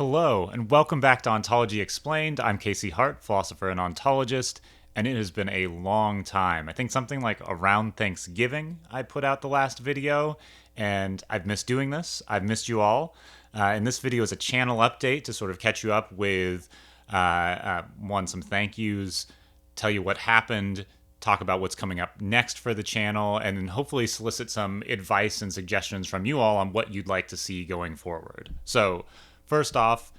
Hello, and welcome back to Ontology Explained. I'm Casey Hart, philosopher and ontologist, and it has been a long time. I think something like around Thanksgiving I put out the last video, and I've missed doing this. I've missed you all. And this video is a channel update to sort of catch you up with some thank yous, tell you what happened, talk about what's coming up next for the channel, and then hopefully solicit some advice and suggestions from you all on what you'd like to see going forward. So, first off,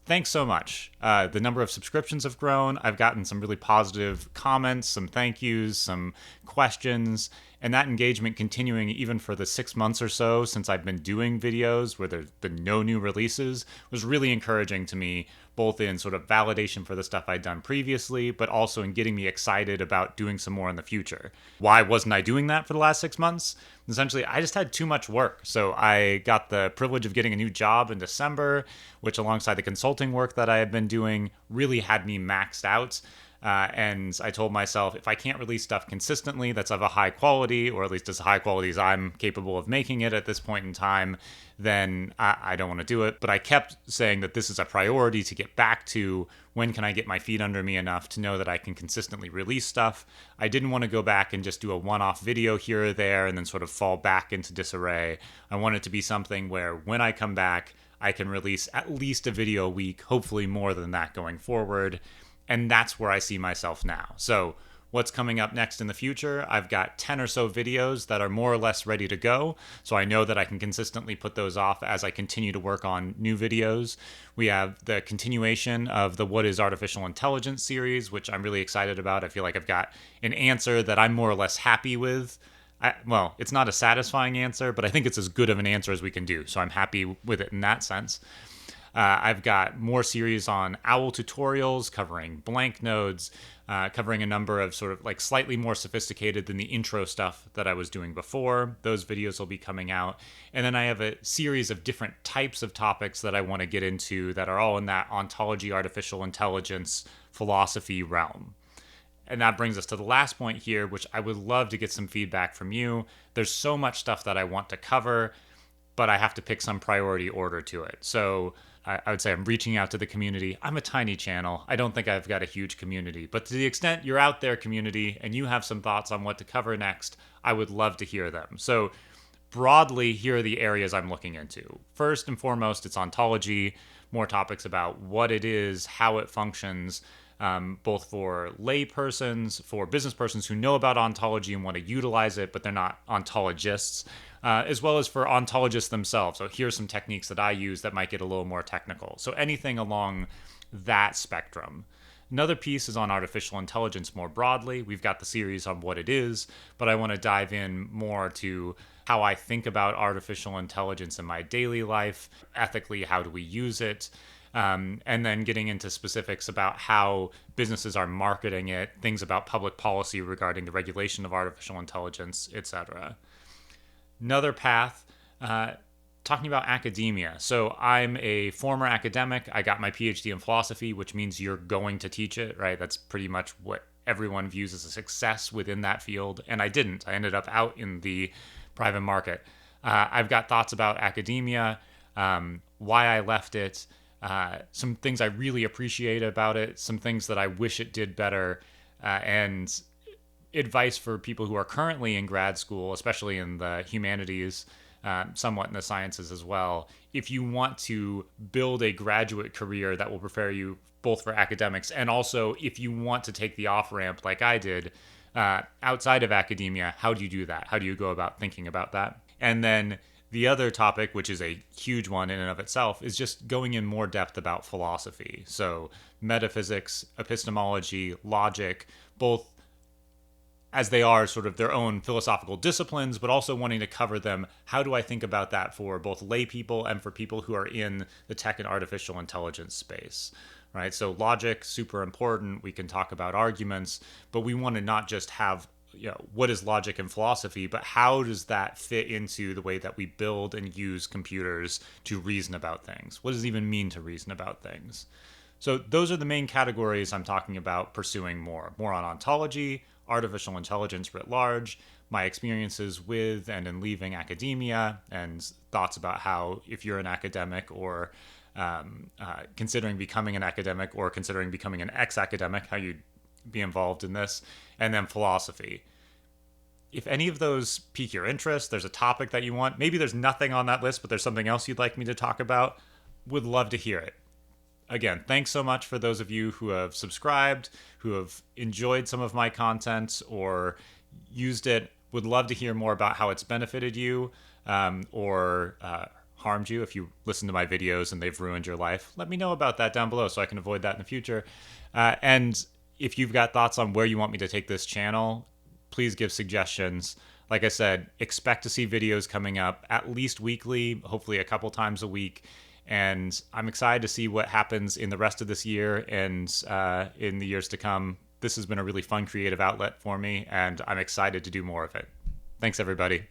thanks so much. The number of subscriptions have grown. I've gotten some really positive comments, some thank yous, some questions, and that engagement continuing even for the 6 months or so since I've been doing videos where there's been no new releases was really encouraging to me, both in sort of validation for the stuff I'd done previously, but also in getting me excited about doing some more in the future. Why wasn't I doing that for the last 6 months? Essentially, I just had too much work. So I got the privilege of getting a new job in December, which alongside the consulting work that I had been doing really had me maxed out. And I told myself, if I can't release stuff consistently that's of a high quality, or at least as high quality as I'm capable of making it at this point in time, then I don't want to do it. But I kept saying that this is a priority to get back to. When can I get my feet under me enough to know that I can consistently release stuff? I didn't want to go back and just do a one-off video here or there and then sort of fall back into disarray. I want it to be something where when I come back, I can release at least a video a week, hopefully more than that going forward. And that's where I see myself now. So what's coming up next in the future? I've got 10 or so videos that are more or less ready to go. So I know that I can consistently put those off as I continue to work on new videos. We have the continuation of the What is Artificial Intelligence series, which I'm really excited about. I feel like I've got an answer that I'm more or less happy with. Well, it's not a satisfying answer, but I think it's as good of an answer as we can do. So I'm happy with it in that sense. I've got more series on OWL tutorials covering blank nodes, covering a number of sort of like slightly more sophisticated than the intro stuff that I was doing before. Those videos will be coming out. And then I have a series of different types of topics that I want to get into that are all in that ontology, artificial intelligence, philosophy realm. And that brings us to the last point here, which I would love to get some feedback from you. There's so much stuff that I want to cover, but I have to pick some priority order to it. So I would say I'm reaching out to the community. I'm a tiny channel. I don't think I've got a huge community. But to the extent you're out there, community, and you have some thoughts on what to cover next, I would love to hear them. So broadly, here are the areas I'm looking into. First and foremost, it's ontology, more topics about what it is, how it functions, both for lay persons, for business persons who know about ontology and want to utilize it, but they're not ontologists, as well as for ontologists themselves. So here's some techniques that I use that might get a little more technical. So anything along that spectrum. Another piece is on artificial intelligence more broadly. We've got the series on what it is, but I want to dive in more to how I think about artificial intelligence in my daily life. Ethically, how do we use it? And then getting into specifics about how businesses are marketing it, things about public policy regarding the regulation of artificial intelligence, etc. Another path, talking about academia. So I'm a former academic. I got my PhD in philosophy, which means you're going to teach it, right? That's pretty much what everyone views as a success within that field. And I didn't. I ended up out in the private market. I've got thoughts about academia, why I left it, some things I really appreciate about it, some things that I wish it did better, and advice for people who are currently in grad school, especially in the humanities, somewhat in the sciences as well. If you want to build a graduate career that will prepare you both for academics and also if you want to take the off-ramp like I did outside of academia, how do you do that? How do you go about thinking about that? And then the other topic, which is a huge one in and of itself, is just going in more depth about philosophy. So metaphysics, epistemology, logic, both as they are sort of their own philosophical disciplines, but also wanting to cover them. How do I think about that for both lay people and for people who are in the tech and artificial intelligence space, right? So logic, super important. We can talk about arguments, but we want to not just have, what is logic and philosophy, but how does that fit into the way that we build and use computers to reason about things? What does it even mean to reason about things? So those are the main categories I'm talking about pursuing more on ontology, artificial intelligence writ large, my experiences with and in leaving academia, and thoughts about how, if you're an academic or considering becoming an academic or considering becoming an ex-academic, how you'd be involved in this, and then philosophy. If any of those pique your interest, there's a topic that you want, maybe there's nothing on that list, but there's something else you'd like me to talk about, would love to hear it. Again, thanks so much for those of you who have subscribed, who have enjoyed some of my content or used it. Would love to hear more about how it's benefited you or harmed you. If you listen to my videos and they've ruined your life, let me know about that down below so I can avoid that in the future. And if you've got thoughts on where you want me to take this channel, please give suggestions. Like I said, expect to see videos coming up at least weekly, hopefully a couple times a week. And I'm excited to see what happens in the rest of this year and in the years to come. This has been a really fun creative outlet for me, and I'm excited to do more of it. Thanks, everybody.